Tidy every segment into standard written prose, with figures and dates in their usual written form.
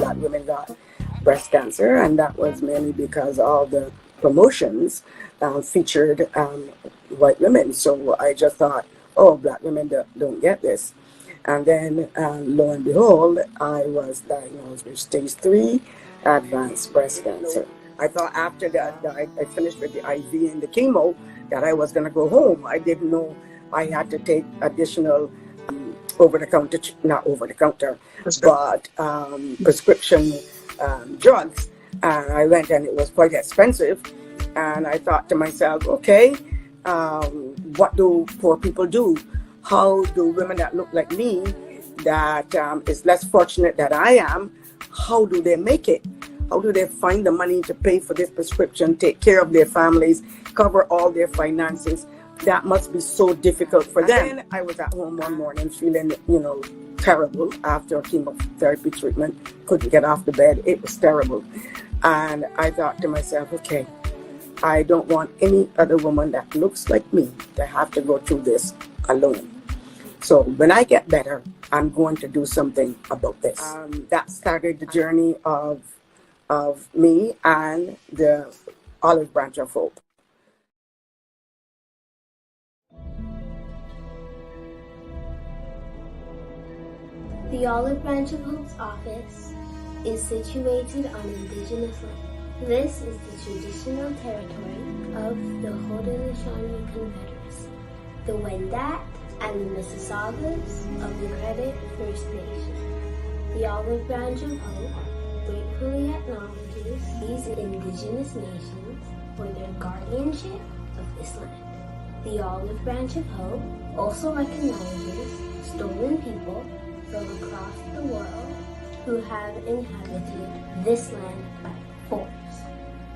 Black women got breast cancer, and that was mainly because all the promotions featured white women. So I just thought, oh, Black women don't get this. And then lo and behold, I was diagnosed with stage 3 advanced breast cancer. I thought after that I finished with the IV and the chemo that I was going to go home. I didn't know I had to take additional not over-the-counter, but prescription drugs. And I went, and it was quite expensive. And I thought to myself, okay, what do poor people do? How do women that look like me, that is less fortunate than I am, how do they make it? How do they find the money to pay for this prescription, take care of their families, cover all their finances? That must be so difficult for them. And then I was at home one morning feeling, terrible after chemotherapy treatment. Couldn't get off the bed. It was terrible. And I thought to myself, okay, I don't want any other woman that looks like me to have to go through this alone. So when I get better, I'm going to do something about this. That started the journey of me and the Olive Branch of Hope. The Olive Branch of Hope's office is situated on Indigenous land. This is the traditional territory of the Haudenosaunee Confederacy, the Wendat, and the Mississaugas of the Credit First Nation. The Olive Branch of Hope gratefully acknowledges these Indigenous nations for their guardianship of this land. The Olive Branch of Hope also recognizes stolen people from across the world who have inhabited this land by force.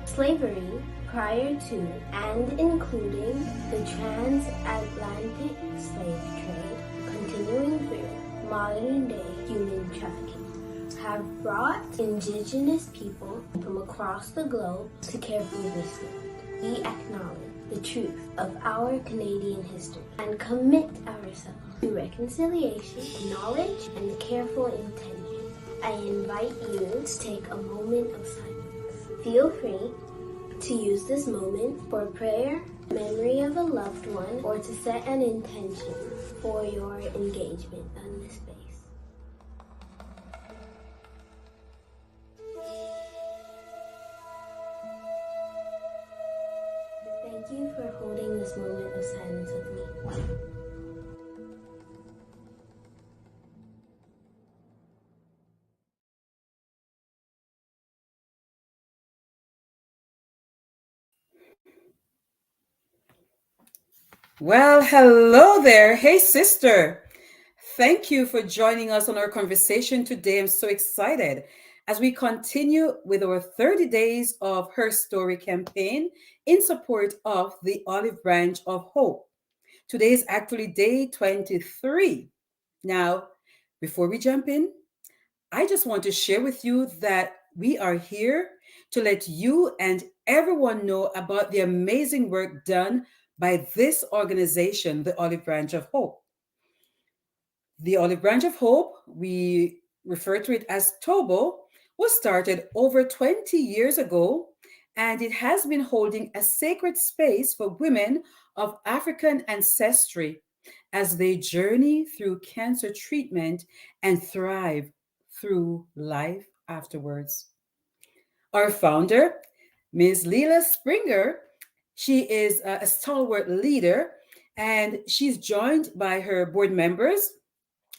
Slavery prior to and including the transatlantic slave trade continuing through modern-day human trafficking have brought Indigenous people from across the globe to care for this land. We acknowledge the truth of our Canadian history and commit ourselves to reconciliation, knowledge, and careful intention. I invite you to take a moment of silence. Feel free to use this moment for prayer, memory of a loved one, or to set an intention for your engagement on this space. Thank you for holding this moment of silence with me. Well, hello there. Hey, sister. Thank you for joining us on our conversation today. I'm so excited as we continue with our 30 Days of HERstory campaign in support of the Olive Branch of Hope. Today is actually day 23. Now, before we jump in, I just want to share with you that we are here to let you and everyone know about the amazing work done by this organization, the Olive Branch of Hope. The Olive Branch of Hope, we refer to it as TOBOH, was started over 20 years ago, and it has been holding a sacred space for women of African ancestry as they journey through cancer treatment and thrive through life afterwards. Our founder, Ms. Leela Springer, she is a stalwart leader, and she's joined by her board members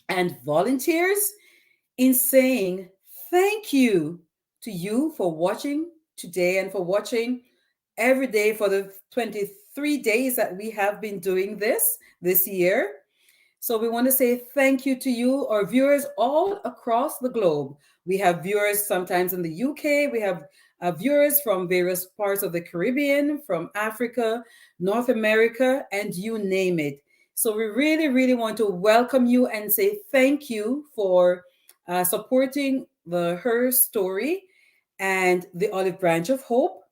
and volunteers in saying thank you to you for watching today and for watching every day for the 23 days that we have been doing this year. So we want to say thank you to you, our viewers all across the globe. We have viewers sometimes in the UK. We have viewers from various parts of the Caribbean, from Africa, North America, and you name it. So we really, really want to welcome you and say thank you for supporting the HERstory and the Olive Branch of Hope.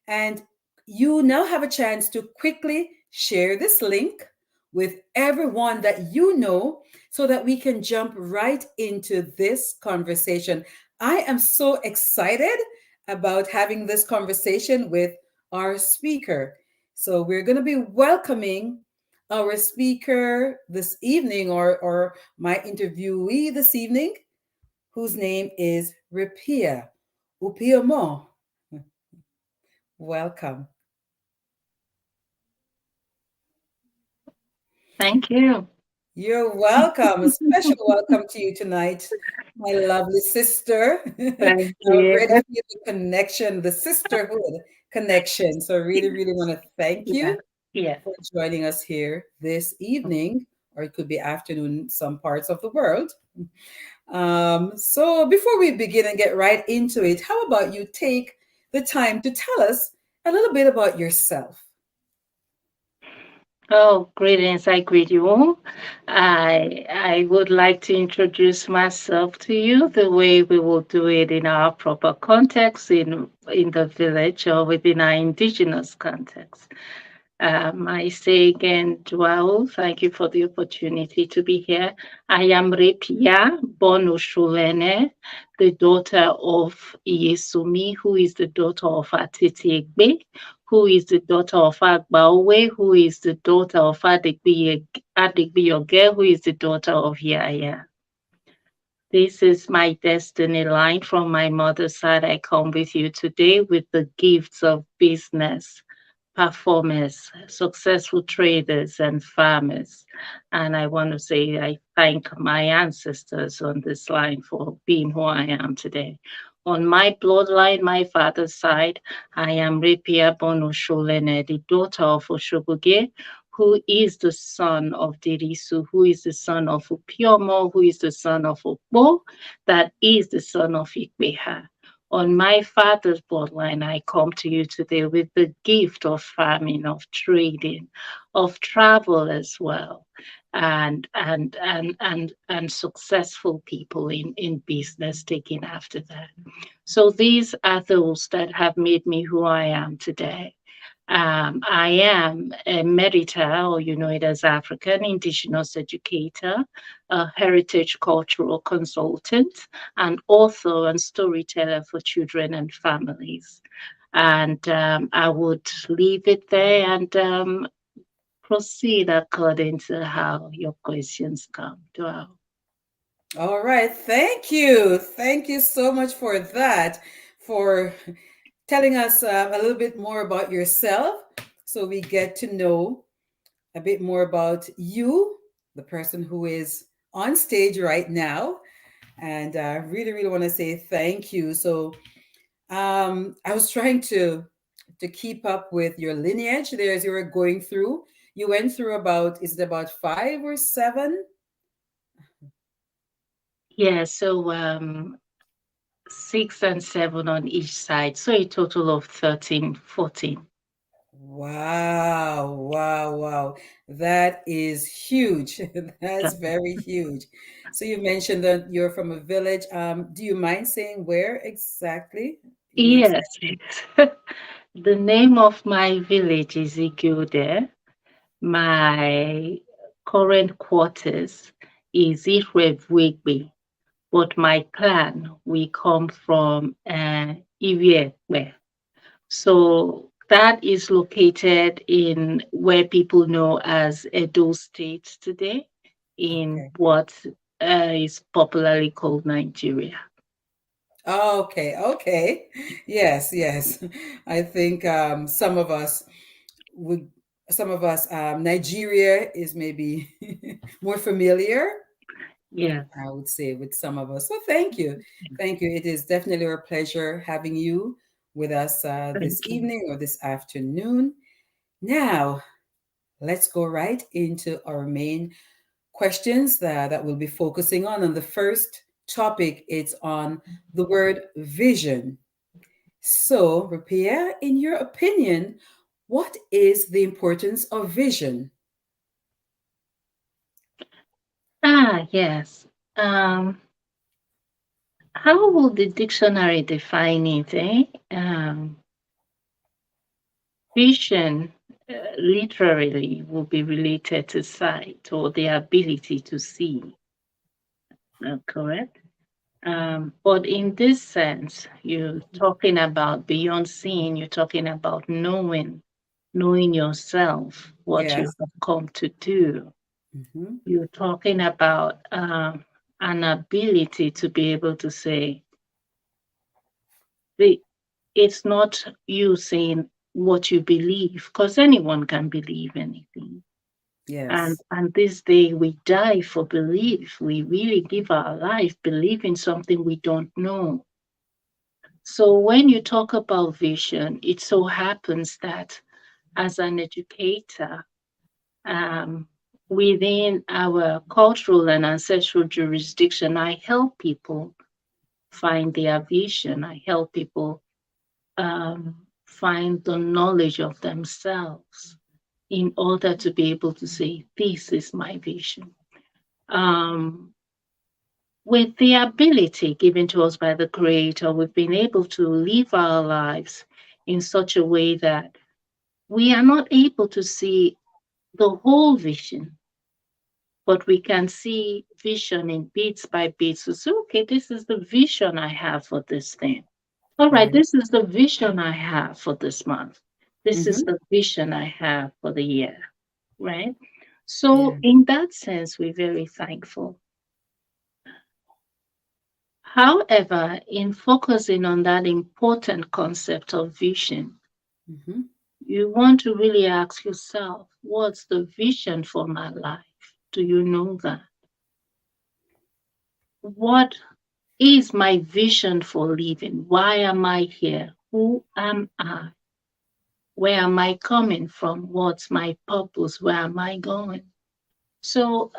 And you now have a chance to quickly share this link with everyone that you know so that we can jump right into this conversation. I am so excited about having this conversation with our speaker. So we're going to be welcoming our speaker this evening, or my interviewee this evening, whose name is Repiyah Upiomoh. Welcome. Thank you. You're welcome. A special welcome to you tonight, my lovely sister. Thank I you. already feel the connection, the sisterhood connection. So, I really, really want to thank Yeah. you Yeah. for joining us here this evening, or it could be afternoon in some parts of the world. So, before we begin and get right into it, how about you take the time to tell us a little bit about yourself? Oh, greetings. I greet you all. I would like to introduce myself to you the way we will do it in our proper context in the village or within our indigenous context. I say again, Joao, thank you for the opportunity to be here. I am Repiyah Bonushulene, the daughter of Iyesumi, who is the daughter of Atiti Egbe, who is the daughter of Agbaowe, who is the daughter of Adigbiyoge, who is the daughter of Yaya. This is my destiny line from my mother's side. I come with you today with the gifts of business performers, successful traders, and farmers. And I want to say I thank my ancestors on this line for being who I am today. On my bloodline, my father's side, I am Repiyah Bonushulene, the daughter of Oshogoge, who is the son of Dirisu, who is the son of Upiomoh, who is the son of Okpo, that is the son of Ikbeha. On my father's bloodline, I come to you today with the gift of farming, of trading, of travel as well, and successful people in business taking after that. So these are those that have made me who I am today. I am a Merita, or you know it as African Indigenous educator, a heritage cultural consultant, an author and storyteller for children and families. And I would leave it there and proceed according to how your questions come. Wow. All right. Thank you. Thank you so much for that, for telling us a little bit more about yourself so we get to know a bit more about you, the person who is on stage right now. And I really, really want to say thank you. So I was trying to keep up with your lineage there as you were going through. You went through about, is it about 5 or 7? Yeah, so 6 and 7 on each side. So a total of 13, 14. Wow, wow, wow. That is huge. That's very huge. So you mentioned that you're from a village. Do you mind saying where exactly? The Yes, exact. the name of my village is Igode. My current quarters is Irevwegbe, but my clan, we come from Iwiekwe. So that is located in where people know as Edo State today, in Okay. what is popularly called Nigeria. Okay, okay. Yes, yes. I think would some of us Nigeria is maybe more familiar, Yeah, I would say, with some of us. So thank you. Thank you. It is definitely our pleasure having you with us this thank you. evening or this afternoon. Now, let's go right into our main questions that we'll be focusing on. And the first topic is on the word vision. So, Repiyah, in your opinion, what is the importance of vision? Yes. Um, how would the dictionary define it? Vision literally will be related to sight or the ability to see. Correct? But in this sense, you're talking about beyond seeing, you're talking about knowing yourself, what you Yes. have come to do. Mm-hmm. You're talking about an ability to be able to say, the, it's not you saying what you believe, because anyone can believe anything. Yes. And this day we die for belief. We really give our life believing something we don't know. So when you talk about vision, it so happens that as an educator, um, within our cultural and ancestral jurisdiction, I help people find their vision. I help people find the knowledge of themselves in order to be able to say, this is my vision. Um, with the ability given to us by the Creator, we've been able to live our lives in such a way that we are not able to see the whole vision, but we can see vision in bits by bits. So, say, okay, this is the vision I have for this thing. All right, Right. this is the vision I have for this month. This is Mm-hmm. the vision I have for the year, right? Yeah. So, in that sense, we're very thankful. However, in focusing on that important concept of vision, Mm-hmm. you want to really ask yourself, what's the vision for my life? Do you know that? What is my vision for living? Why am I here? Who am I? Where am I coming from? What's my purpose? Where am I going? So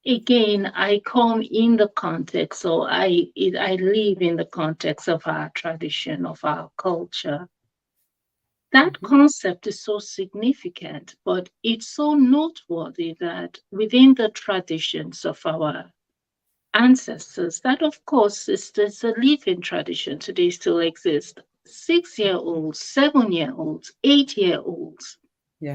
again, I come in the context, so I live in the context of our tradition, of our culture. That Mm-hmm. concept is so significant, but it's so noteworthy that within the traditions of our ancestors, that of course is a living tradition today, still exists. 6 year olds, 7 year olds, 8 year olds,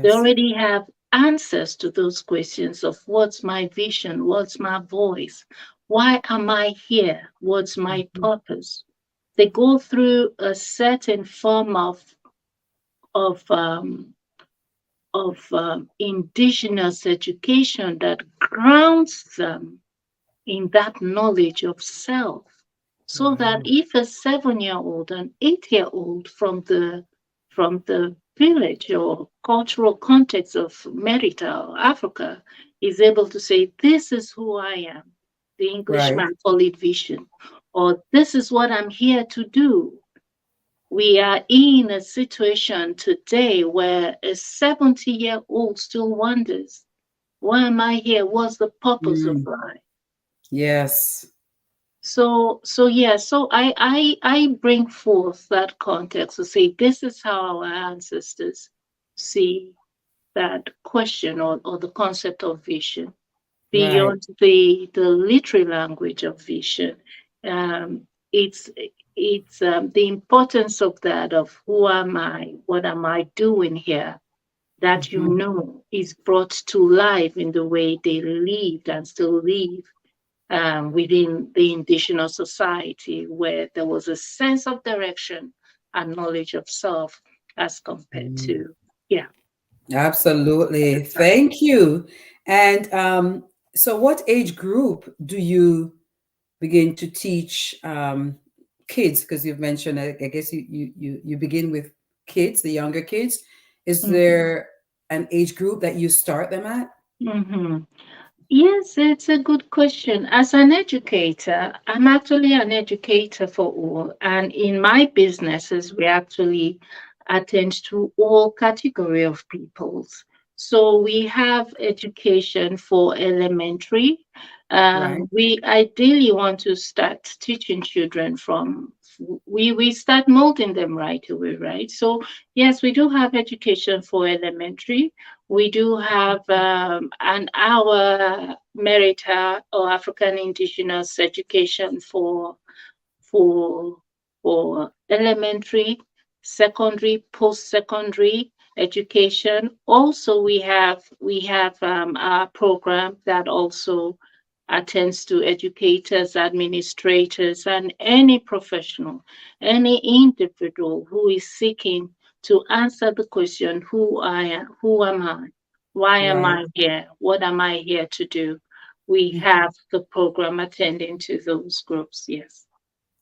they Yes. already have answers to those questions of what's my vision, what's my voice, why am I here, what's my Mm-hmm. purpose. They go through a certain form of um, indigenous education that grounds them in that knowledge of self. So that Wow. if a 7 year old, an 8 year old from the village or cultural context of Merita or Africa is able to say, this is who I am, the Right. Englishman call it vision, or this is what I'm here to do. We are in a situation today where a 70-year-old still wonders, why am I here? What's the purpose of Mm. life? Yes. So I bring forth that context to say this is how our ancestors see that question or the concept of vision Right. beyond the literary language of vision. Um, it's it's the importance of that, of who am I, what am I doing here, that Mm-hmm. is brought to life in the way they lived and still live within the indigenous society, where there was a sense of direction and knowledge of self as compared Mm. to, yeah. Absolutely. Thank you. And so, what age group do you begin to teach kids? Because you've mentioned, I guess you begin with kids, the younger kids. Is Mhm. there an age group that you start them at? Mhm. Yes, it's a good question. As an educator, I'm actually an educator for all. And in my businesses, we actually attend to all category of peoples. So we have education for elementary. Right. We ideally want to start teaching children from, we start molding them right away, right? So yes, we do have education for elementary. We do have an hour Merita or African Indigenous education for for elementary, secondary, post-secondary education. Also, we have our program that also attends to educators, administrators, and any professional, any individual who is seeking to answer the question, who am I? Why am Right. I here? What am I here to do? We Mhm. have the program attending to those groups, yes.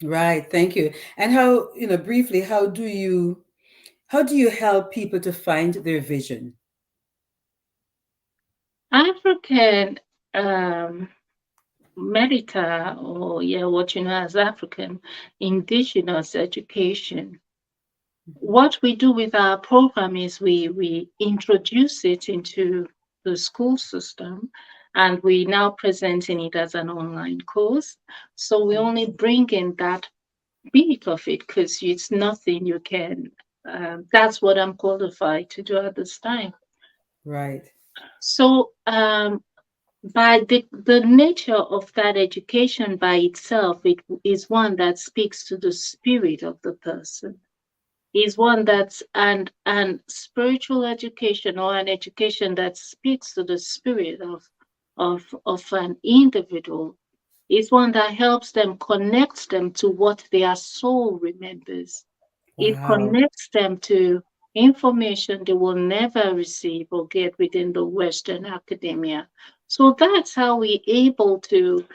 Right. Thank you. And how, briefly, how do you help people to find their vision? African um, Merita, or yeah, what you know as African Indigenous education. What we do with our program is we introduce it into the school system, and we now presenting it as an online course. So we only bring in that bit of it because it's nothing you can. That's what I'm qualified to do at this time. Right. So by the nature of that education by itself, it is one that speaks to the spirit of the person, is one that's and spiritual education, or an education that speaks to the spirit of an individual, is one that helps them, connects them to what their soul remembers. It Wow. connects them to information they will never receive or get within the Western academia. So that's how we're able to,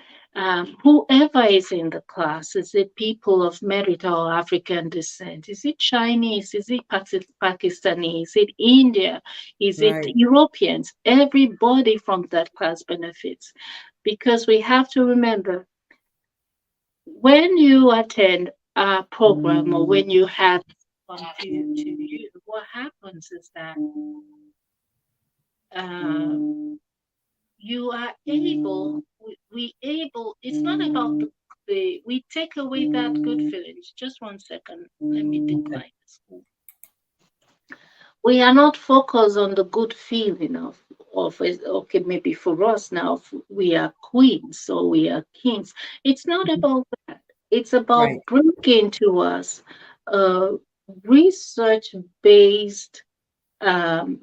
whoever is in the class, is it people of merit or African descent? Is it Chinese? Is it Pakistani? Is it India? Is it Right. Europeans? Everybody from that class benefits, because we have to remember, when you attend a program or when you have come to you, what happens is that um, you are able, we able, it's not about we take away that good feelings. Just 1 second, let me Okay. decline this. We are not focused on the good feeling of it. Okay, maybe for us now, we are queens or we are kings. It's not Mhm. about that. It's Right. about bringing to us research based. Um,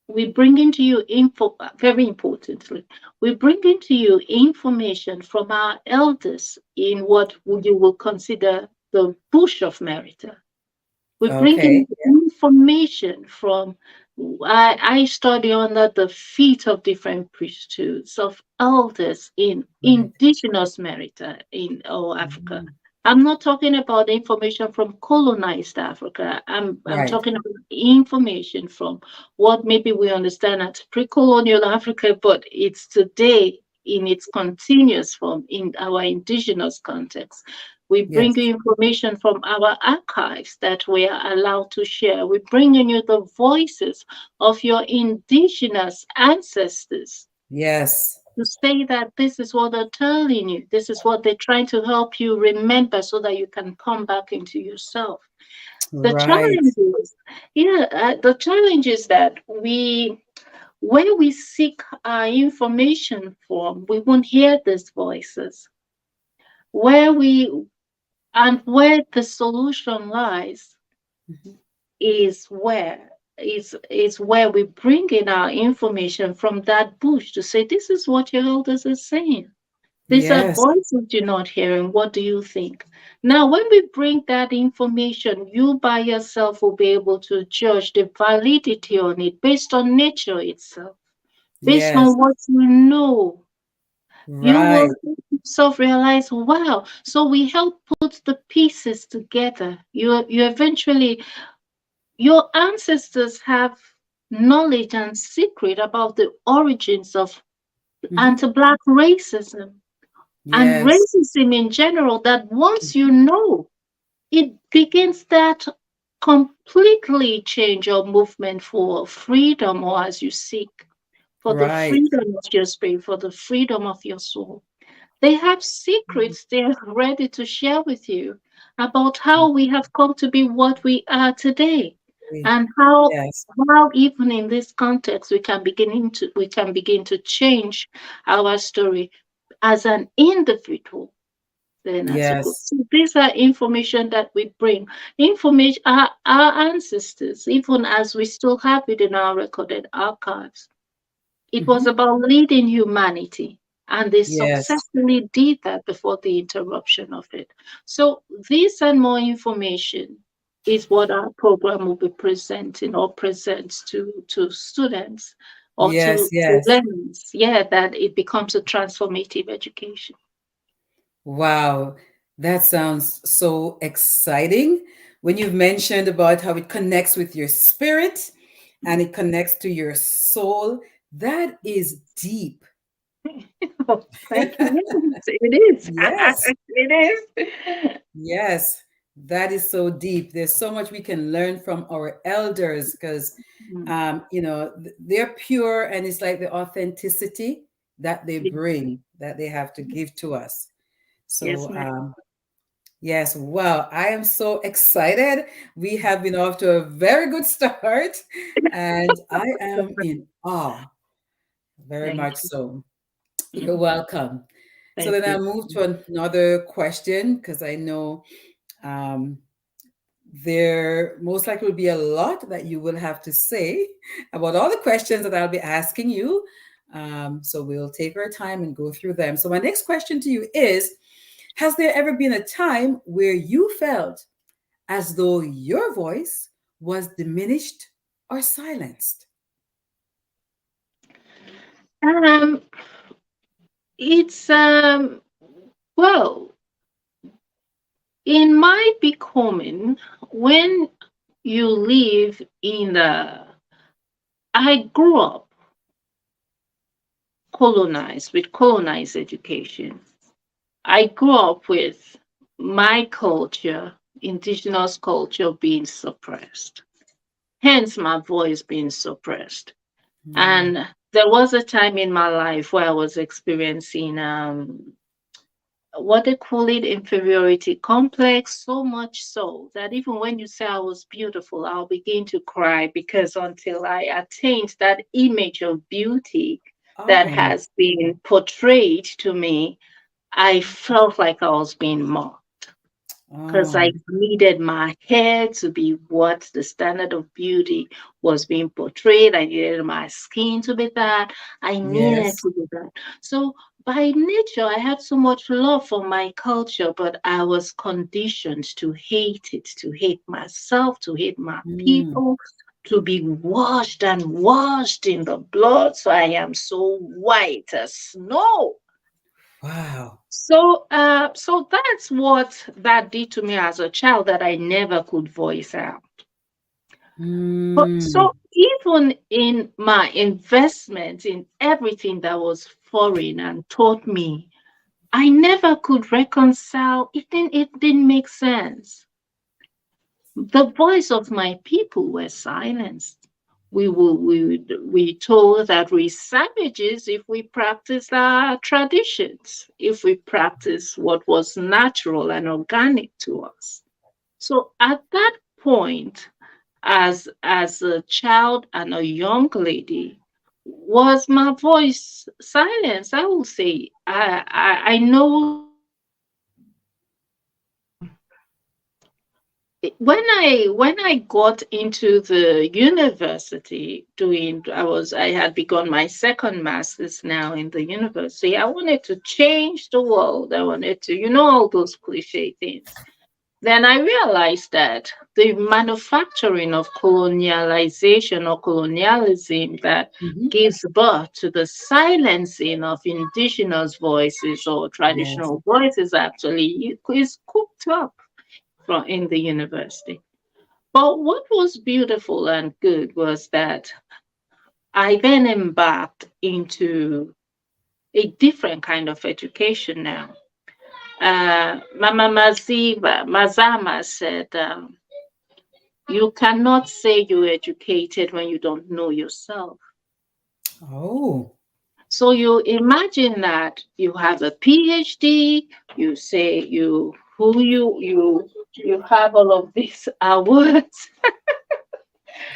we bring into you info. Very importantly, we bring into you information from our elders in what you will consider the bush of Merita. We bring Okay. in information from, I study under the feet of different priesthoods, of elders in Right. indigenous Merita in Africa. Mhm. I'm not talking about information from colonized Africa. I'm Right. talking about information from what maybe we understand as pre-colonial Africa, but it's today in its continuous form in our indigenous context. We bring Yes. you information from our archives that we are allowed to share. We bring in you the voices of your indigenous ancestors Yes. to say that this is what they're telling you. This is what they're trying to help you remember so that you can come back into yourself. The Right. challenge is, the challenge is that where we seek our information from, we won't hear these voices. Where we And where the solution lies Mhm. is where we bring in our information from that bush to say, this is what your elders are saying. These are Yes. voices you're not hearing. What do you think? Now, when we bring that information, you by yourself will be able to judge the validity on it based on nature itself, based Yes. on what you know. You will Right. self realize, wow. So we help put the pieces together. You eventually, your ancestors have knowledge and secret about the origins of Hmm. anti-black racism and Yes. racism in general, that once you know, it begins that completely change your movement for freedom, or as you seek for the Right. freedom of your spirit, for the freedom of your soul. They have secrets they're ready to share with you about how we have come to be what we are today, and Yes. how even in this context we can begin to change our story as an individual, then as a group. Yes. So these are information that we bring. Information our ancestors, even as we still have it in our recorded archives. It was Hmm. about leading humanity. And they Yes. successfully did that before the interruption of it. So this and more information is what our program will be presenting or presents to students or Yes, to yes. learners. Yeah, that it becomes a transformative education. Wow, that sounds so exciting. When you've mentioned about how it connects with your spirit and it connects to your soul, that is deep. Oh, thank you. Yes, it is. Yes, It is. yes, that is so deep. There's so much we can learn from our elders because, Mm. they're pure and it's like the authenticity that they Yes, bring that they have to give to us. yes, So, ma'am. yes, wow, I am so excited. We have been off to a very good start, and I am in awe, very Thank much you. so. You're Mm. welcome. So Thank then you. I'll move to another question because I know um, there most likely will be a lot that you will have to say about all the questions that I'll be asking you. So we'll take our time and go through them. So my next question to you is, has there ever been a time where you felt as though your voice was diminished or silenced? Um, it's well, in my becoming, when you live in the, I grew up colonized with colonized education. I grew up with my culture, indigenous culture, being suppressed. Hence, my voice being suppressed. Mm, And there was a time in my life where I was experiencing what they call it, inferiority complex, so much so that even when you say I was beautiful, I'll begin to cry because until I attained that image of beauty that oh, has been portrayed to me, I felt like I was being mocked because oh, I needed my hair to be what the standard of beauty was being portrayed. I needed my skin to be that. I needed yes. to be that. So by nature, I had so much love for my culture, but I was conditioned to hate it, to hate myself, to hate my Mm, people, to be washed and washed in the blood. So I am so white as snow. wow. So that's what that did to me as a child that I never could voice out. But Mm, so even in my investment in everything that was foreign and taught me, I never could reconcile. It didn't make sense. The voice of my people were silenced. We told that we savages if we practice our traditions, if we practice what was natural and organic to us. So at that point, as a child and a young lady, was my voice silenced? I will say I know when I got into the university doing I had begun my second master's now in the university. I wanted to change the world. I wanted to, all those cliche things. Then I realized that the manufacturing of colonialization or colonialism that mhm, gives birth to the silencing of indigenous voices or yes. traditional voices actually is cooked up in the university. But what was beautiful and good was that I then embarked into a different kind of education now. Mama Mazama said, you cannot say you're educated when you don't know yourself. Oh, So you imagine that you have a PhD, you say you have all of these awards.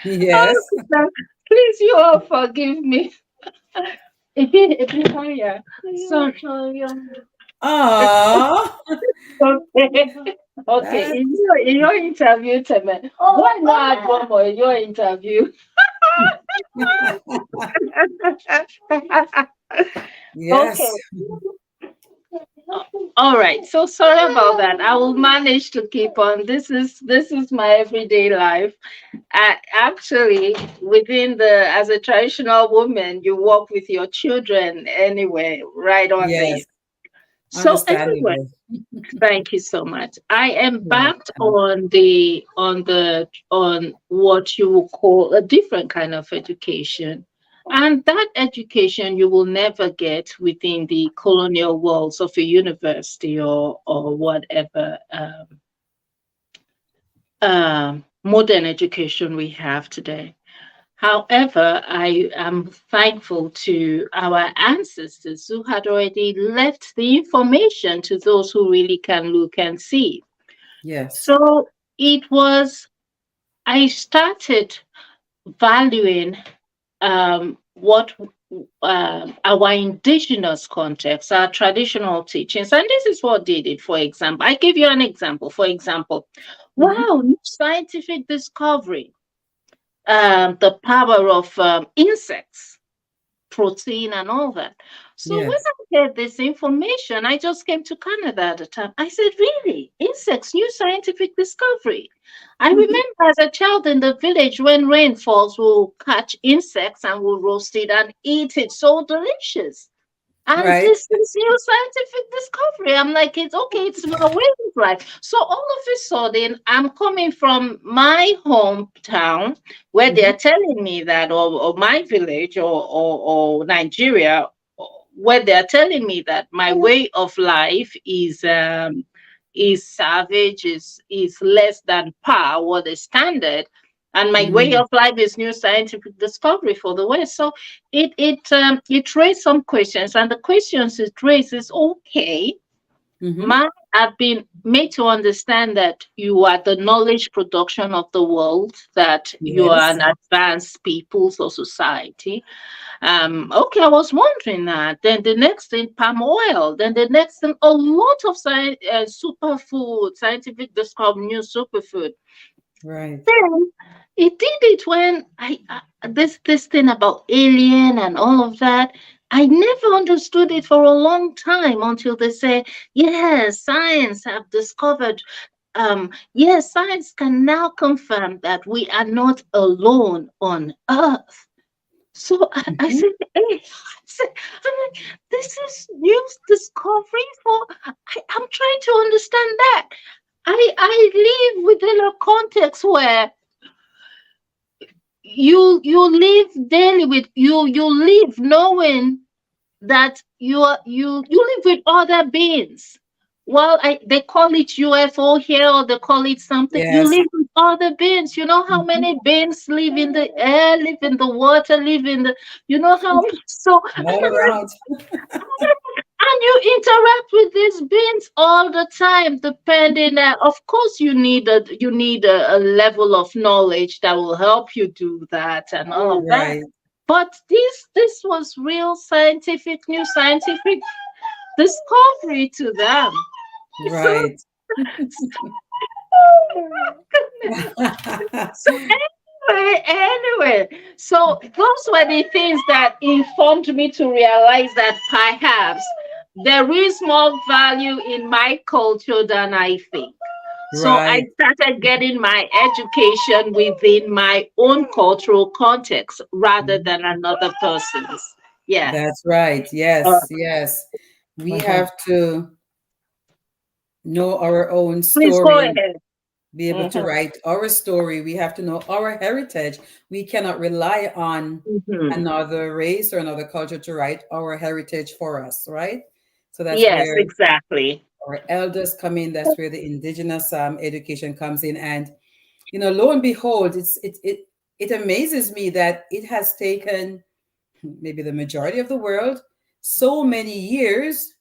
yes. Oh, please, you all forgive me. Higher. Sorry. Ah, Okay. Okay. that In your interview, Teme, why not add one more in your interview? Yes. Okay. All right. So sorry about that. I will manage to keep on. This is my everyday life. Actually, within the as a traditional woman, you walk with your children anyway, right on there. Yes. So anyway, Understandable. thank you so much. I You're embarked welcome. on what you will call a different kind of education. And that education you will never get within the colonial walls of a university or whatever modern education we have today. However, I am thankful to our ancestors who had already left the information to those who really can look and see. Yes. So it was, I started valuing what our indigenous context, our traditional teachings. And this is what did it, for example. I give you an example. For example, Hmm. wow, new scientific discovery, the power of insects, protein, and all that. So when Yes. I get this information, I just came to Canada at the time. I said, really? Insects, new scientific discovery. I Hmm. remember as a child in the village when rain falls, we'll catch insects and we'll roast it and eat it. So delicious. And Right. this is new scientific discovery. I'm like, it's okay, it's my way of life. So all of a sudden, I'm coming from my hometown where Hmm. they're telling me that, or my village, or Nigeria, where they're telling me that my way of life is savage, is less than par, what is standard. And my way Hmm. of life is new scientific discovery for the West. So it raised some questions, and the questions it raises, okay, Hmm. man, I've been made to understand that you are the knowledge production of the world, that you are an Yes. advanced peoples or society. Okay, I was wondering that. Then the next thing, palm oil. Then the next thing, a lot of superfood, scientific discovery, new superfood. Right. Then it did it when this thing about alien and all of that. I never understood it for a long time until they say, yes, science have discovered. Yes, science can now confirm that we are not alone on Earth. So I Hmm. said, hey, I'm like, this is new discovery. For I'm trying to understand that. I live within a context where you live daily with you live knowing that you live with other beings. Well, they call it UFO here, or they call it something. You Yes. live with other beings. You know how Hmm. many beings live in the air, live in the water, live in the, you know how, so, and All around. you interact with these beings all the time, depending. Of course, you need a level of knowledge that will help you do that and all of that. Right. But this was real scientific, new scientific discovery to them. So, Right. oh, goodness. So anyway, so those were the things that informed me to realize that perhaps there is more value in my culture than I think. So I Right. started getting my education within my own cultural context rather Mhm. than another person's. Yeah. That's right. Uh, Yes. Yes. We mhm. have to know our own Please go story, ahead. be able to Mhm. write our story. We have to know our heritage. We cannot rely on Mhm. another race or another culture to write our heritage for us, right? So that's Yes, where exactly. our elders come in. That's where the indigenous education comes in. And lo and behold, it amazes me that it has taken maybe the majority of the world so many years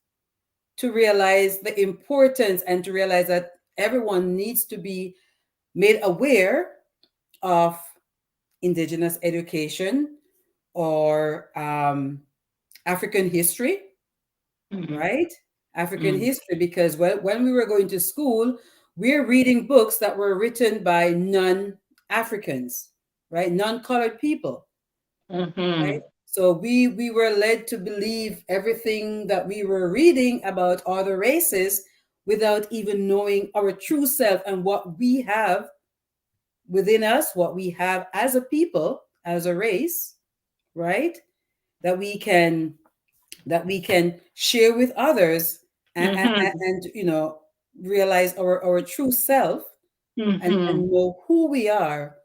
to realize the importance and to realize that everyone needs to be made aware of indigenous education or African history, Mhm. right? African Mm. history, because when we were going to school, we're reading books that were written by non Africans, right? Non colored people. Mm-hmm. right? So we were led to believe everything that we were reading about other races without even knowing our true self and what we have within us, what we have as a people, as a race, right? That we can share with others, Mm-hmm. and realize our true self, Mm-hmm. and know who we are,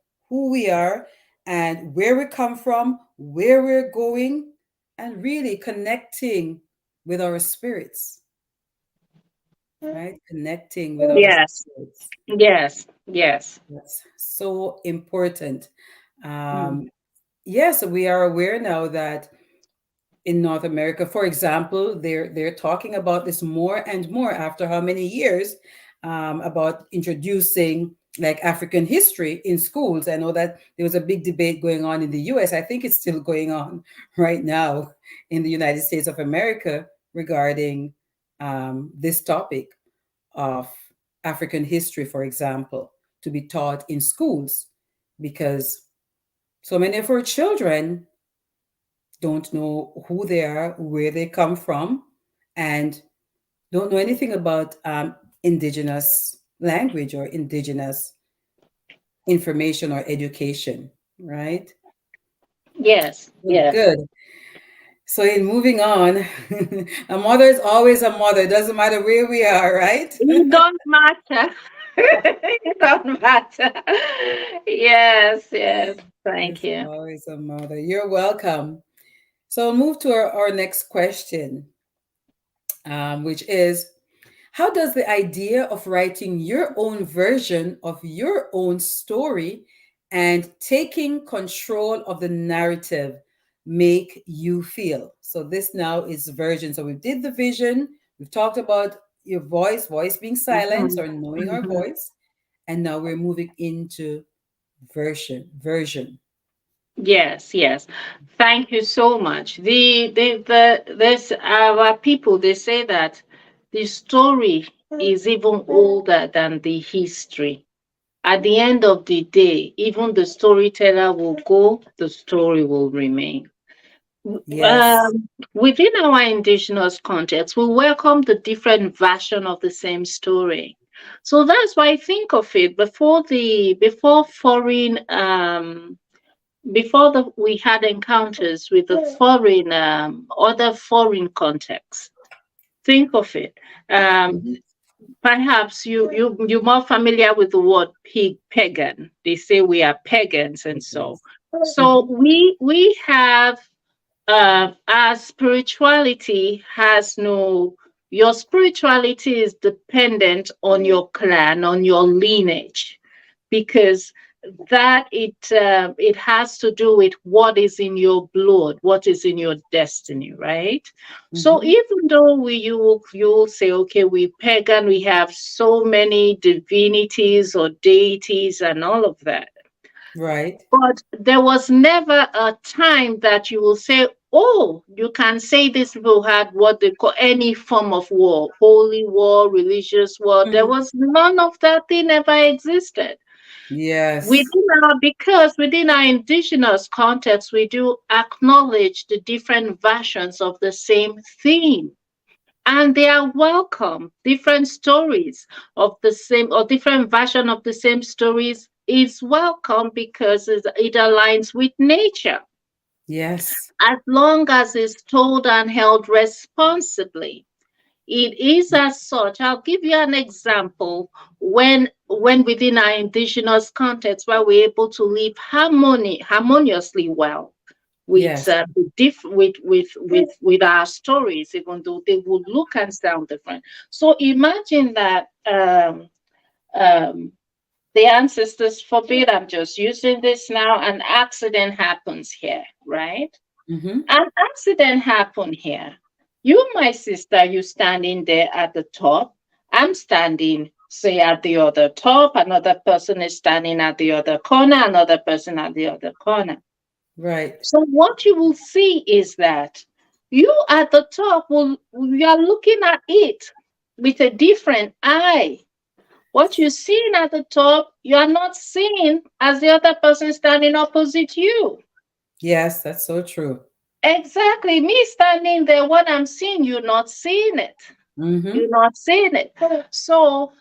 and where we come from, where we're going, and really connecting with our spirits, right? Connecting with our Yes. spirits. Yes. Yes. That's so important. Mm. Um, yes, we are aware now that in North America, for example, they're talking about this more and more after how many years, about introducing like African history in schools. I know that there was a big debate going on in the US. I think it's still going on right now in the United States of America regarding this topic of African history, for example, to be taught in schools, because so many of our children don't know who they are, where they come from, and don't know anything about indigenous language or indigenous information or education, right? Yes. Good, Yes. good. So, in moving on, a mother is always a mother. It doesn't matter where we are, right? It don't matter. It don't matter. Yes. Yes. Thank It's you. always a mother. You're welcome. So, we'll move to our next question, which is, how does the idea of writing your own version of your own story and taking control of the narrative make you feel? So this now is version. So we did the vision, we've talked about your voice being silenced Mhm. or knowing our Mhm. voice, and now we're moving into version. Yes, yes. Thank you so much. There's our people, they say that the story is even older than the history. At the end of the day, even the storyteller will go, the story will remain. Yes. Within our indigenous context, we welcome the different version of the same story. So that's why I think of it before foreign before we had encounters with the foreign other foreign contexts. Think of it. Um, Mhm. Perhaps you're more familiar with the word pagan. They say we are pagans, and so Mhm. we have our spirituality has no. Your spirituality is dependent on your clan, on your lineage, because that it has to do with what is in your blood, what is in your destiny, right? So Mhm. even though you'll say, okay, we pagan, we have so many divinities or deities and all of that, Right. but there was never a time that you will say, oh, you can say these people had what they call any form of war, holy war, religious war. There Mhm. was none of that thing ever existed. Yes. Because within our indigenous context, we do acknowledge the different versions of the same theme. And they are welcome. Different stories of the same or different version of the same stories is welcome because it aligns with nature Yes. as long as it's told and held responsibly. It is as such. I'll give you an example when within our indigenous context where we're able to live harmoniously well with Yes. with our stories, even though they would look and sound different. So imagine that um, the ancestors forbid. I'm just using this now. An accident happens here, right? Mhm. An accident happened here. You, my sister, you standing there at the top. I'm standing, say, at the other top. Another person is standing at the other corner. Another person at the other corner. Right. So what you will see is that you at the top you are looking at it with a different eye. What you're seeing at the top, you are not seeing as the other person standing opposite you. Yes, that's so true. Exactly. Me standing there, what I'm seeing, you're not seeing it. Mm-hmm. You're not seeing it. So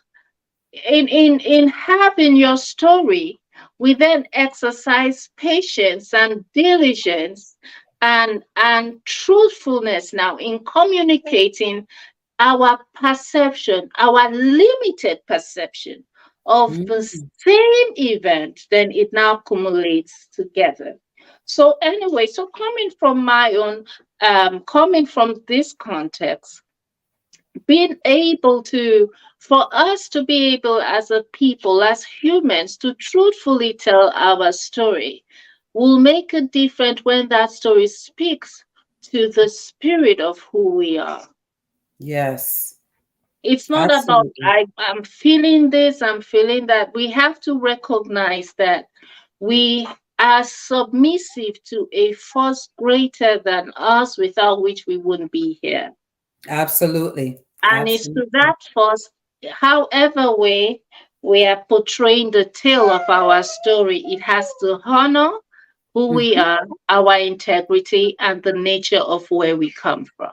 in having your story, we then exercise patience and diligence and truthfulness now in communicating our perception, our limited perception of the Mm-hmm. same event, then it now accumulates together. So anyway, so coming from my own, coming from this context, being able to, for us to be able as a people, as humans, to truthfully tell our story will make a difference when that story speaks to the spirit of who we are. Yes, It's not about absolutely. I'm feeling this, I'm feeling that. We have to recognize that we are submissive to a force greater than us, without which we wouldn't be here. Absolutely. And it's to Absolutely. that force, however way we are portraying the tale of our story, it has to honor who we Mhm. are, our integrity, and the nature of where we come from.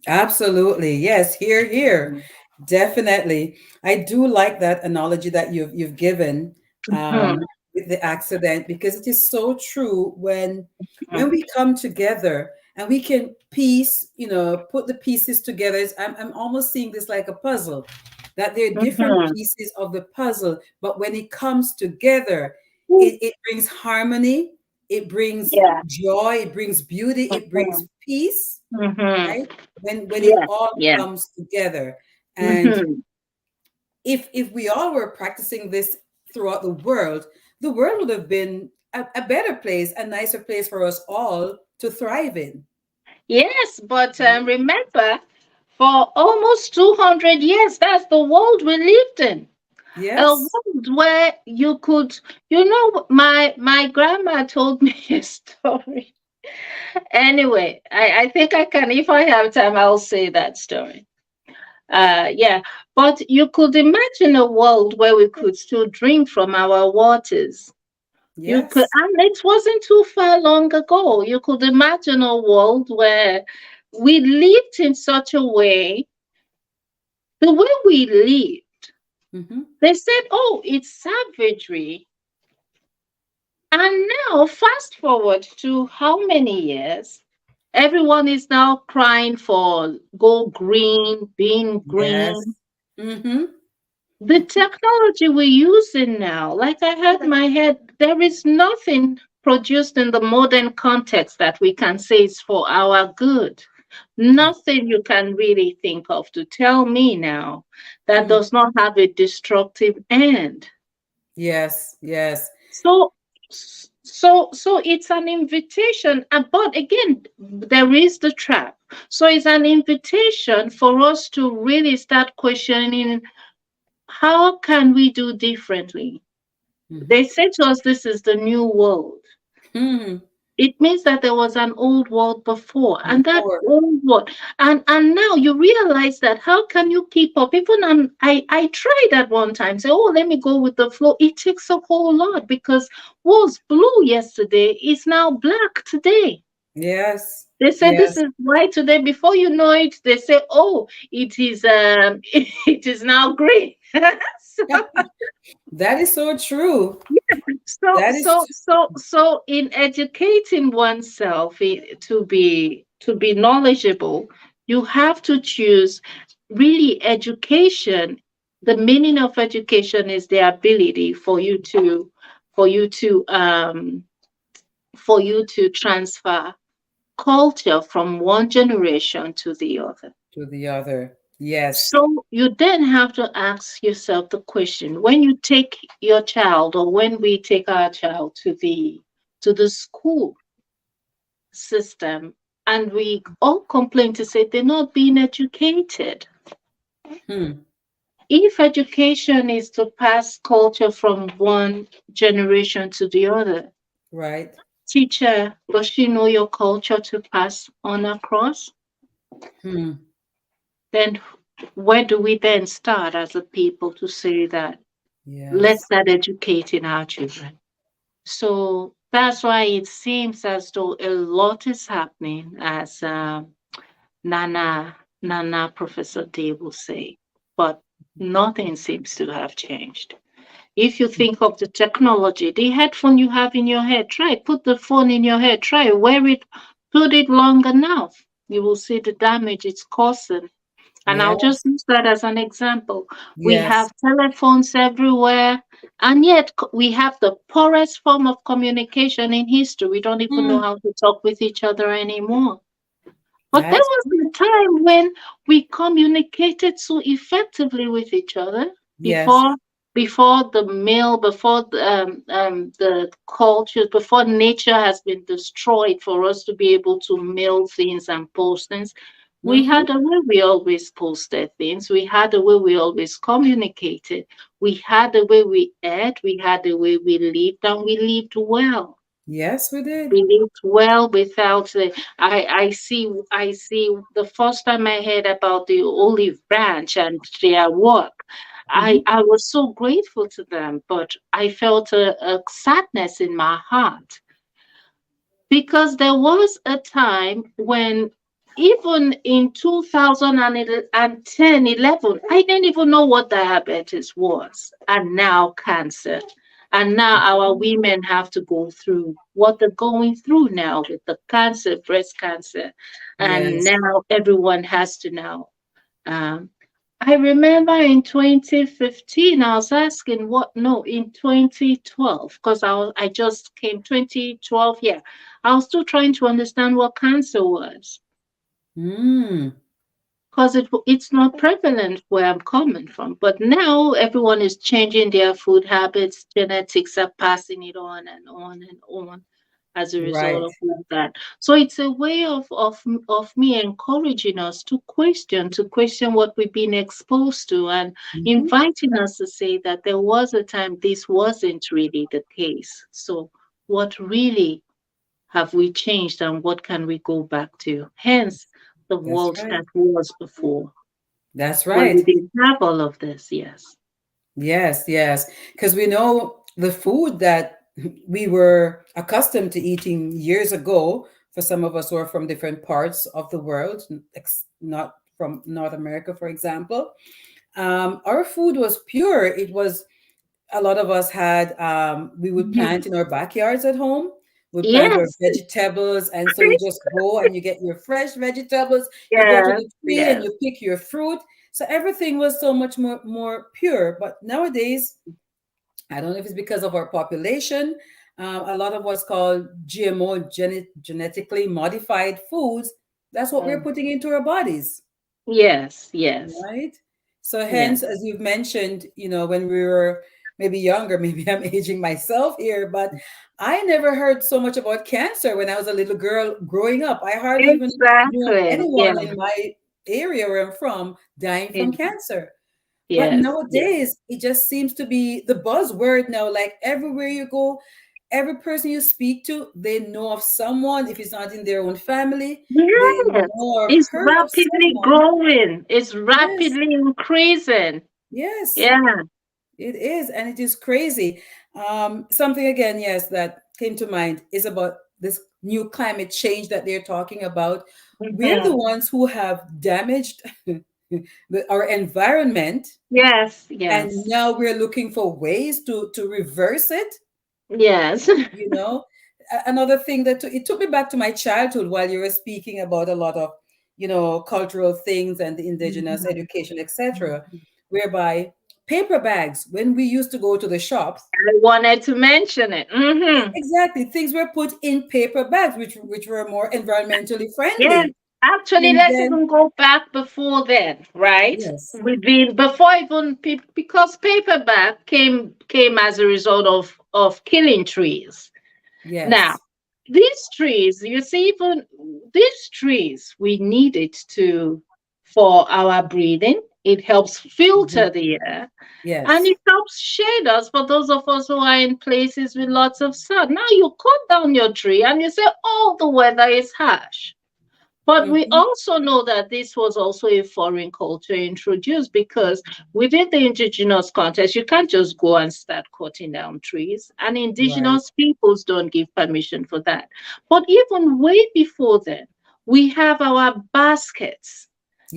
Absolutely. Yes, here, here. Definitely. I do like that analogy that you've given Mhm, with the accident, because it is so true. When we come together and we can put the pieces together. I'm almost seeing this like a puzzle, that there are different mhm. pieces of the puzzle, but when it comes together, Mhm. it brings harmony, it brings Yeah. joy, it brings beauty, it brings Mhm, peace, mhm. right? When it Yeah. all Yeah. comes together. And Mhm. if we all were practicing this throughout the world would have been a better place, a nicer place for us all to thrive in. Yes, but Right? remember, for almost 200 years, that's the world we lived in. A Yes. world where you could, my grandma told me a story. Anyway, I think I can, if I have time, I'll say that story. Yeah, but you could imagine a world where we could still drink from our waters. You could, Yes. and it wasn't too far long ago. You could imagine a world where we lived in such a way, the way we live. Hmm. They said, oh, it's savagery. And now, fast forward to how many years? Everyone is now crying for go green, being Yes. green. Hmm. The technology we're using now, like I had in my head, there is nothing produced in the modern context that we can say is for our good. Nothing you can really think of to tell me now that Hmm. does not have a destructive end. Yes. Yes. So, so it's an invitation, but again, there is the trap. So it's an invitation for us to really start questioning, how can we do differently? They Hmm. say to us, this is the new world. Hmm. It means that there was an old world before, and that Before. old world, and now you realize that how can you keep up? Even I tried at one time, say, oh, let me go with the flow. It takes a whole lot, because what was blue yesterday is now black today. Yes. They say this Yes. is white today. Before you know it, they say, oh, it is it is now green. So That is so true. so That is so so so in educating oneself, to be knowledgeable, you have to choose really education. The meaning of education is the ability for you to for you to transfer culture from one generation to the other. to the other. Yes. So you then have to ask yourself the question, when you take your child, or when we take our child to the school system, and we all complain to say they're not being educated. Hmm. If education is to pass culture from one generation to the other, Right. teacher, does she know your culture to pass on across? Hmm. Then where do we then start as a people to say that let's Yes. start educating our children? So That's why it seems as though a lot is happening, as Nana Professor Dave will say, but nothing seems to have changed. If you think of the technology, the headphone you have in your head, try put the phone in your head, try wear it, put it long enough. You will see the damage it's causing. And I'll just Yes, use that as an example. We yes. have telephones everywhere, and yet we have the poorest form of communication in history. We don't even know Mm, how to talk with each other anymore. But there that's was true. a time when we communicated so effectively with each other Yes. before the mill, before the culture, before nature has been destroyed for us to be able to mill things and post things. We Mm-hmm. had a way we always posted things. We had a way we always communicated. We had a way we ate. We had a way we lived, and we lived well. Yes, we did. We lived well without the. I see the first time I heard about the olive branch and their work. I Mm-hmm. I was so grateful to them, but I felt a sadness in my heart because there was a time when, even in 2010, 11, I didn't even know what diabetes was, and now cancer. And now our women have to go through what they're going through now with the cancer, breast cancer. And Yes. now everyone has to now. Um, I remember in 2015, I was asking what, no, in 2012, because I just came 2012, yeah. I was still trying to understand what cancer was Mm, because it's not prevalent where I'm coming from. But now everyone is changing their food habits, genetics are passing it on and on and on as a result right. of all that. So it's a way of me encouraging us to question what we've been exposed to, and Mm-hmm. inviting us to say that there was a time this wasn't really the case. So what really have we changed, and what can we go back to? Hence the That's world right. that was before, That's when we right. didn't have all of this. Yes. Yes, yes. Because we know the food that we were accustomed to eating years ago, for some of us who are from different parts of the world, not from North America, for example. Our food was pure. It was, a lot of us had, we would Mhm. plant in our backyards at home. We plant our Yes. vegetables, and so you just go and you get your fresh vegetables. You go to Yes. the tree and Yes. you pick your fruit. So everything was so much more pure. But nowadays, I don't know if it's because of our population, a lot of what's called GMO, genetically modified foods. That's what we're Mm. putting into our bodies. Yes. Yes. Right. So Yes. hence, as you've mentioned, when we were maybe younger, maybe I'm aging myself here, but I never heard so much about cancer when I was a little girl growing up. I hardly even knew of Exactly. Yeah. anyone in my area where I'm from dying Yeah. from cancer. But Yes. Yes. nowadays, it just seems to be the buzzword now. Like everywhere you go, every person you speak to, they know of someone. If it's not in their own family, they know Yes. or It's heard of rapidly someone. growing. It's Yes, rapidly increasing. yes. Yeah. It is, and it is crazy. Something again, yes, that came to mind is about this new climate change that they're talking about. We're the Mhm. ones who have damaged our environment, Yes. and Yes. now we're looking for ways to reverse it. Yes. You know, another thing that it took me back to my childhood while you were speaking about a lot of, cultural things and the indigenous Mhm. education, etc., whereby paper bags, when we used to go to the shops, I wanted to mention it. exactly, things were put in paper bags, which were more environmentally Yes, friendly. actually, And let's then, even go back before then, right? yes, Within before even because paperback came as a result of killing trees. Now, yes, these trees, you see, even these trees, we need it to for our breathing. It helps filter mhm, the air, and yes, it helps shade us for those of us who are in places with lots of sun. Now you cut down your tree and you say, oh, the weather is harsh. But we Mm-hmm. also know that this was also a foreign culture introduced, because within the indigenous context, you can't just go and start cutting down trees. And Right. indigenous peoples don't give permission for that. But even way before then, we have our baskets.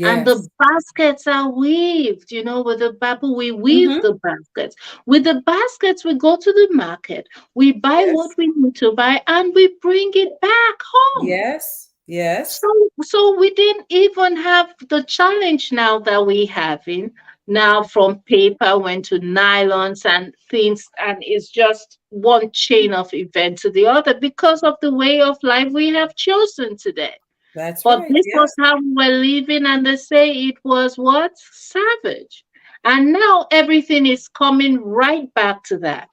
And the Yes. baskets are weaved, with the bamboo, we weave Mm-hmm. the baskets. With the baskets, we go to the market, we buy what Yes. we need to buy, and we bring it back home. Yes. Yes. So we didn't even have the challenge now that we having now. From paper went to nylons and things, and it's just one chain of event to the other because of the way of life we have chosen today. That's But right. this was Yes. how we were living, and they say it was what? Savage. And now everything is coming right back to that.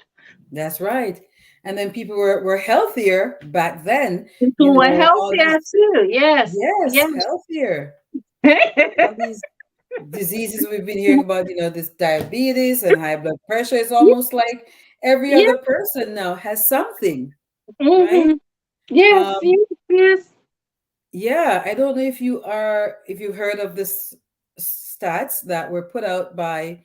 That's right. And then people were healthier back then, People were all healthier these, too. Yes. yes, Yes. healthier. All these diseases we've been hearing about, this diabetes and high blood pressure. It's almost like every Yeah. other person now has something, right? Mhm. Yes, Um, yes, yes. yeah, I don't know if you've heard of this stats that were put out by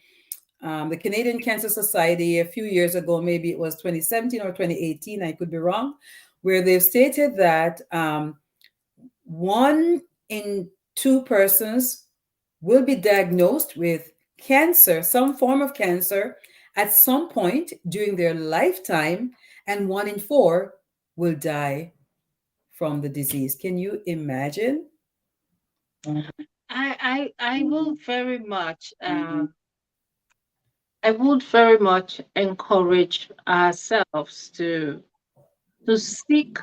the Canadian Cancer Society a few years ago, maybe it was 2017 or 2018, I could be wrong, where they've stated that one in two persons will be diagnosed with cancer, some form of cancer, at some point during their lifetime, and one in four will die from the disease. Can you imagine? I will very much I would very much encourage ourselves to seek.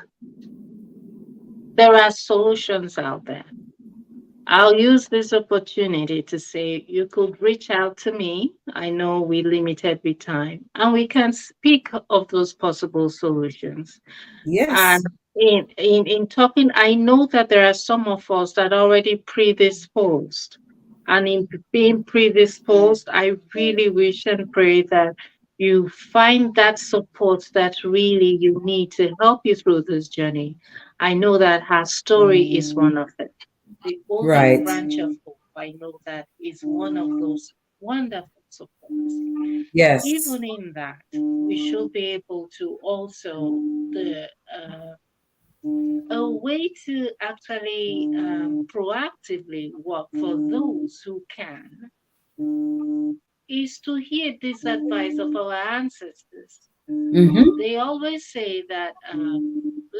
There are solutions out there. I'll use this opportunity to say you could reach out to me. I know we're limited with time, and we can speak of those possible solutions. And Yes. in talking, I know that there are some of us that are already predisposed. And in being predisposed, I really wish and pray that you find that support that really you need to help you through this journey. I know that her story is one of it. The Golden Right. Branch of Hope, I know that is one of those wonderful supports. Yes. Even in that, we should be able to also the a way to actually proactively work for those who can is to hear this advice of our ancestors. Mm-hmm. They always say that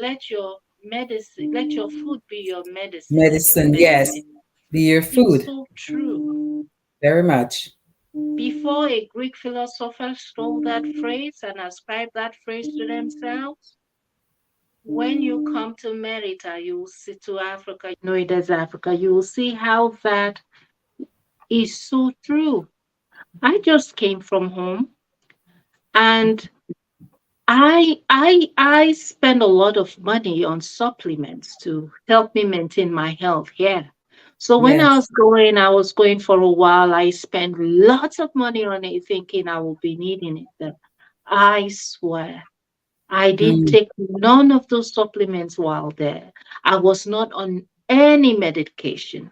let your food be your medicine and your Medicine, yes. medicine. Be your It's food. so true. Very much. Before a Greek philosopher stole that phrase and ascribed that phrase to themselves, when you come to Merita, you will see to Africa, you know it as Africa, you will see how that is so true. I just came from home, and I spend a lot of money on supplements to help me maintain my health here. So when Yes. I was going for a while. I spent lots of money on it, thinking I will be needing it. Then I swear, I didn't Mm. take none of those supplements while there. I was not on any medication,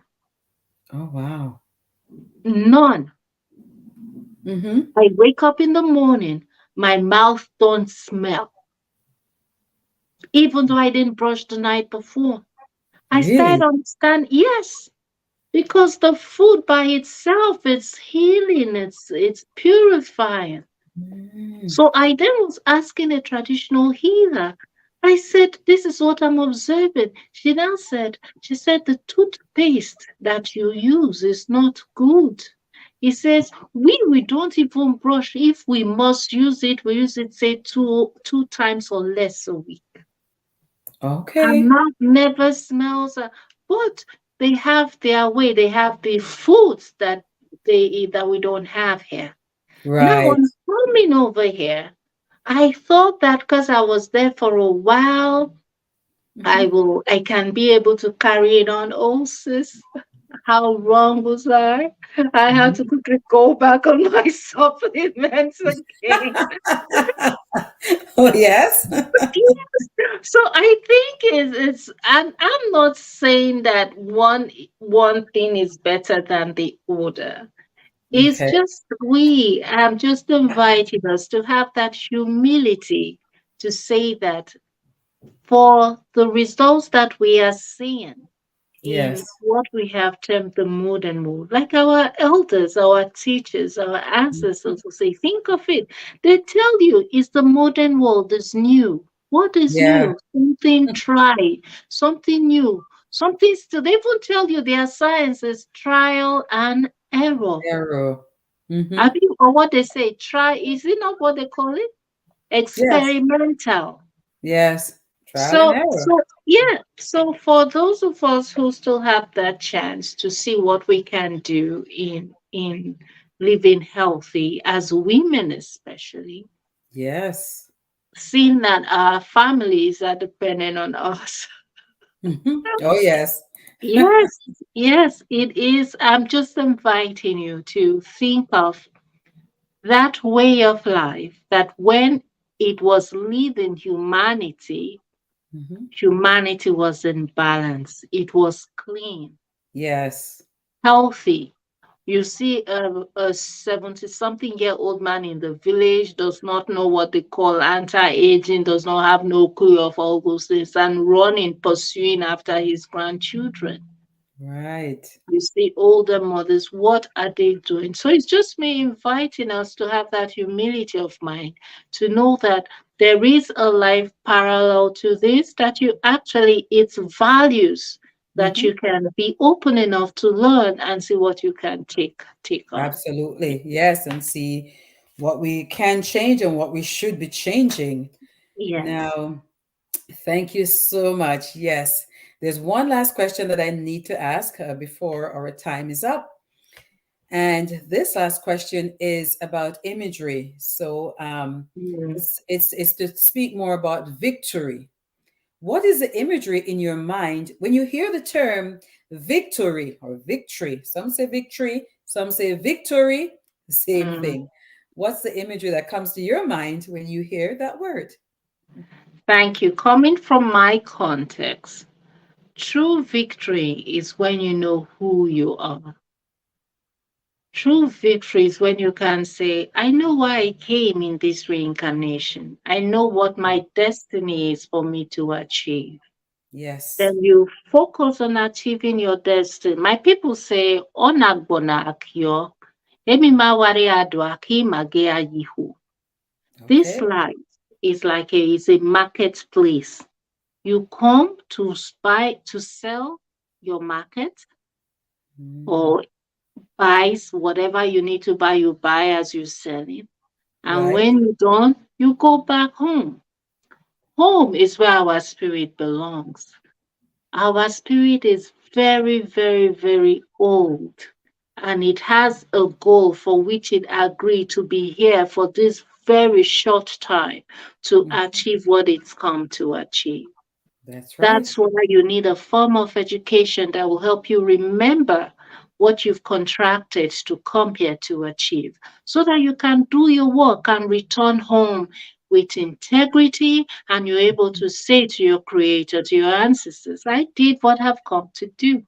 Oh, wow. none. Mm-hmm. I wake up in the morning, my mouth don't smell, even though I didn't brush the night before. I started Really? understand, yes, because the food by itself, it's healing, it's purifying. Mm. So I then was asking a traditional healer. I said, this is what I'm observing. She said, the toothpaste that you use is not good. He says, we don't even brush. If we must use it, we use it, say, two times or less a week. Her Okay. mouth never smells, but they have their way. They have the foods that they eat that we don't have here. Now, Right. on coming over here, I thought that because I was there for a while, Mm-hmm. I can be able to carry it on. Oh, sis, how wrong was I? I had to Mm-hmm. quickly go back on my supplements again. Oh, yes. Yes. So I think it's I'm not saying that one thing is better than the other. It's Okay. just I'm just inviting us to have that humility to say that for the results that we are seeing in Yes. what we have termed the modern world, like our elders, our teachers, our ancestors will say, think of it. They tell you it's the modern world is new. What is Yeah. new? Something try, something new, something still. They even tell you their science is trial and error. Arrow. Have Mm-hmm. you, or what they say, try, is it not what they call it? Yes. Experimental. Yes. Trial and So error. yeah. So for those of us who still have that chance to see what we can do in living healthy as women, especially, Yes. seeing that our families are dependent on us. Mm-hmm. Oh, yes. Yes, yes, it is. I'm just inviting you to think of that way of life that when it was leading humanity, Mm-hmm. humanity was in balance. It was clean, Yes. healthy. You see a 70 something year old man in the village does not know what they call anti aging, does not have no clue of all those things, and running, pursuing after his grandchildren. Right. You see older mothers, what are they doing? So it's just me inviting us to have that humility of mind, to know that there is a life parallel to this, that you actually, it's values that Mm-hmm. you can be open enough to learn and see what you can take on. Absolutely. Yes. And see what we can change and what we should be changing. Yes. Now, thank you so much. Yes. There's one last question that I need to ask before our time is up. And this last question is about imagery. So Mm. it's to speak more about victory. What is the imagery in your mind when you hear the term victory or victory? Some say victory, some say victory, same Mm. thing. What's the imagery that comes to your mind when you hear that word? Thank you. Coming from my context, true victory is when you know who you are. True victory is when you can say, I know why I came in this reincarnation. I know what my destiny is for me to achieve. Yes. Then you focus on achieving your destiny. My people say, Onagbona akio, emi mawari adu aki mage ayihu. This Okay. life is a marketplace. You come to buy to sell your market Mm, or buys whatever you need to buy, you buy as you sell it. And right. when you're done, you go back home. Home is where our spirit belongs. Our spirit is very, very, very old. And it has a goal for which it agreed to be here for this very short time to Mhm. achieve what it's come to achieve. That's right. That's why you need a form of education that will help you remember what you've contracted to come here to achieve so that you can do your work and return home with integrity and you're able to say to your creator, to your ancestors, I did what I've come to do.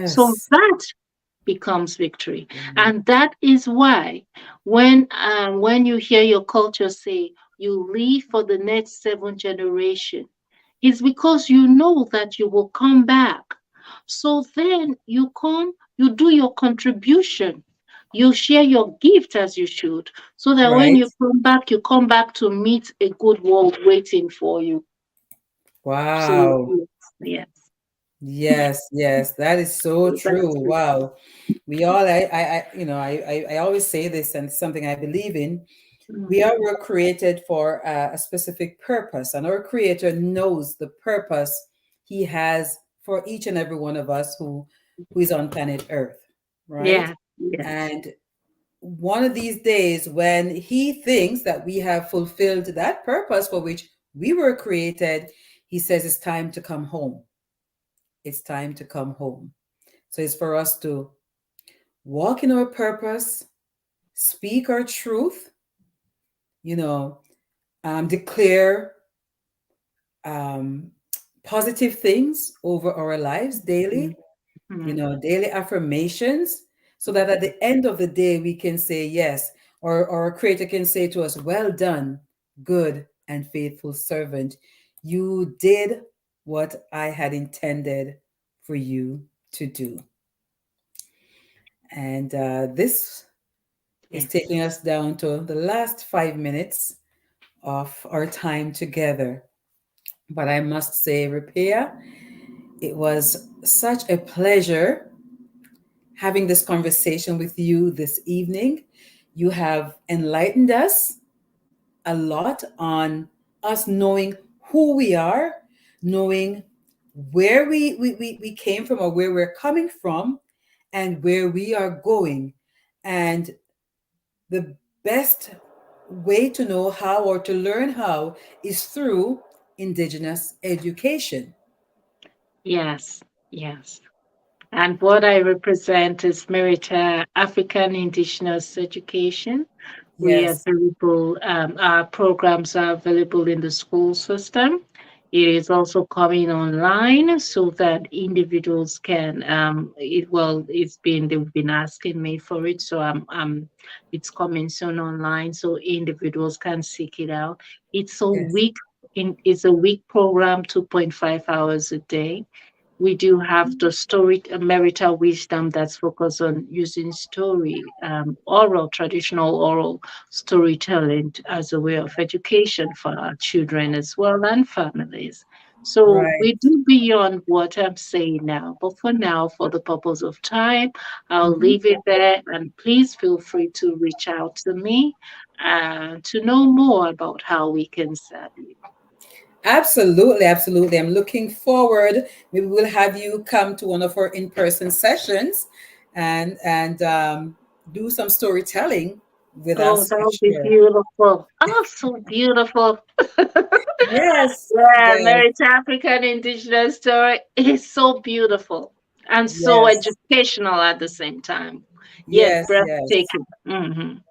So Yes. that becomes victory. Mm, And that is why when you hear your culture say you live for the next 7 generation, it's because you know that you will come back. So then you come, you do your contribution. You share your gift as you should, so that when right. you come back to meet a good world waiting for you. So Wow. yes, Yes, yes, that is so true. that's it. Wow. We all, I always say this, and it's something I believe in. We Mm. are were created for a specific purpose, and our Creator knows the purpose He has for each and every one of us who is on planet Earth, right? Yeah, yes. And one of these days, when He thinks that we have fulfilled that purpose for which we were created, He says it's time to come home. It's time to come home. So it's for us to walk in our purpose, speak our truth, you know, declare um, positive things over our lives daily, daily affirmations, so that at the end of the day, we can say yes, or our creator can say to us, well done, good and faithful servant. You did what I had intended for you to do. And this is Yes. taking us down to the last 5 minutes of our time together. But I must say, Repiyah, it was such a pleasure having this conversation with you this evening. You have enlightened us a lot on us knowing who we are, knowing where we came from or where we're coming from and where we are going. And the best way to know how or to learn how is through Indigenous education. Yes. Yes. And what I represent is Merita African Indigenous Education. We are Yes, available, our programs are available in the school system. It is also coming online so that individuals can, they've been asking me for it. So it's coming soon online so individuals can seek it out. It's a yes, week program, 2.5 hours a day. We do have the story marital wisdom that's focused on using traditional oral storytelling as a way of education for our children as well and families. So right. we do beyond what I'm saying now, but for now, for the purpose of time, I'll Mhm. leave it there. And please feel free to reach out to me to know more about how we can serve you. Absolutely, absolutely. I'm looking forward. Maybe we'll have you come to one of our in-person sessions and do some storytelling with Oh, us that for would be sure. beautiful. Oh, so beautiful. Yes, Yeah, yes, Merit African Indigenous story is so beautiful and so yes, educational at the same time. Yet yes, yes. breathtaking.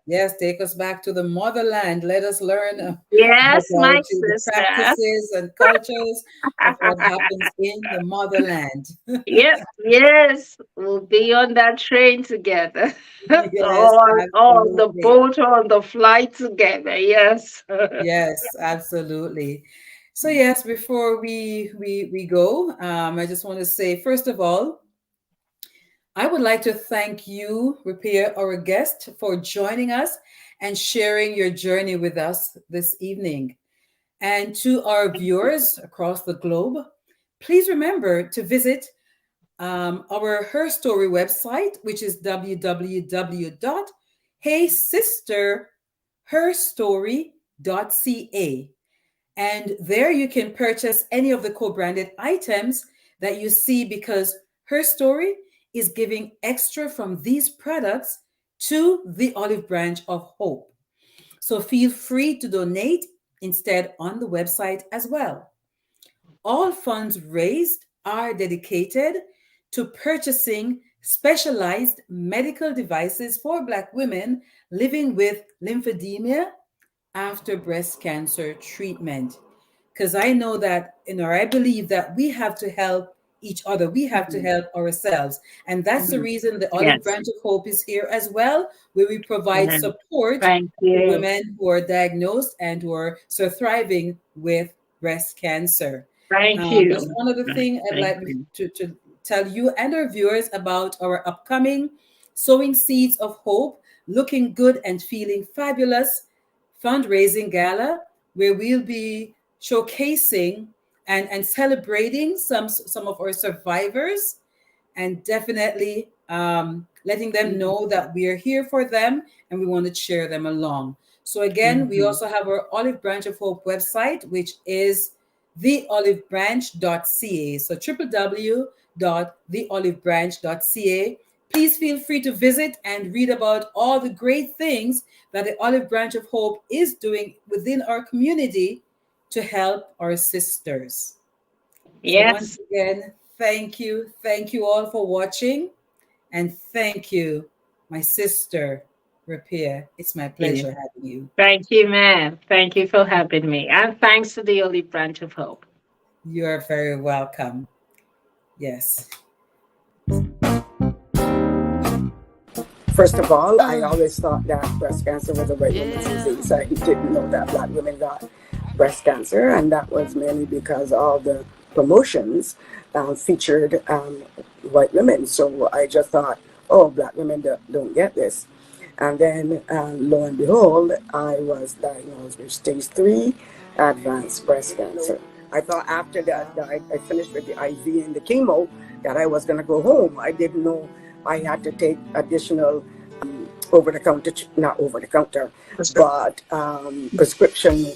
Yes, take us back to the motherland. Let us learn Yes, my the sister. practices and cultures of what happens in the motherland. Yep, yes, we'll be on that train together. Yes, or on the absolutely. boat or on the flight together. Yes. Yes, absolutely. So yes, before we go, I just want to say first of all, I would like to thank you, Repiyah, our guest, for joining us and sharing your journey with us this evening. And to our viewers across the globe, please remember to visit our Her Story website, which is www.heysisterherstory.ca. And there you can purchase any of the co-branded items that you see because Her Story is giving extra from these products to the Olive Branch of Hope. So feel free to donate instead on the website as well. All funds raised are dedicated to purchasing specialized medical devices for Black women living with lymphedema after breast cancer treatment. Because I know that, I believe that we have to help each other. We have to help ourselves. And that's the reason the Olive Yes. Branch of Hope is here as well, where we provide Yes. support Thank to you. women who are diagnosed and who are so thriving with breast cancer. Thank Just you. one other thing I'd Thank like you. to tell you and our viewers about our upcoming Sowing Seeds of Hope, Looking Good and Feeling Fabulous fundraising gala, where we'll be showcasing and celebrating some of our survivors and definitely letting them know that we are here for them and we want to cheer them along. So again, we Mhm. also have our Olive Branch of Hope website, which is theolivebranch.ca. So www.theolivebranch.ca. Please feel free to visit and read about all the great things that the Olive Branch of Hope is doing within our community to help our sisters. So once Yes. again, thank you. Thank you all for watching. And thank you, my sister, Repiyah. It's my Yeah. pleasure having you. Thank you, ma'am. Thank you for having me. And thanks to the Olive Branch of Hope. You're very welcome. Yes. First of all, I always thought that breast cancer was a white woman's disease. I didn't know that black women got breast cancer, and that was mainly because all the promotions featured white women. So I just thought, oh, black women don't get this. And then, lo and behold, I was diagnosed with stage 3 advanced breast cancer. I thought after that I finished with the IV and the chemo that I was going to go home. I didn't know I had to take additional over-the-counter, not over-the-counter, but prescription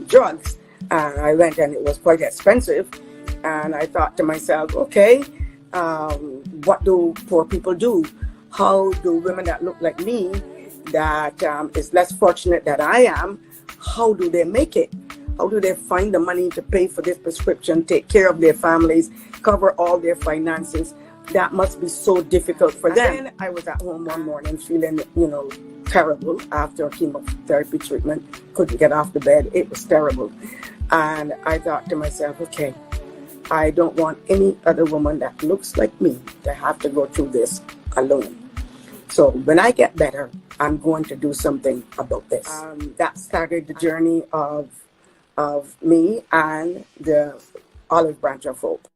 drugs. And I went, and it was quite expensive. And I thought to myself, okay, what do poor people do? How do women that look like me, that is less fortunate than I am, how do they make it? How do they find the money to pay for this prescription, take care of their families, cover all their finances? That must be so difficult for them. And then I was at home one morning feeling, terrible after chemotherapy treatment. Couldn't get off the bed. It was terrible. And I thought to myself, okay, I don't want any other woman that looks like me to have to go through this alone. So when I get better, I'm going to do something about this. That started the journey of me and the Olive Branch of Hope.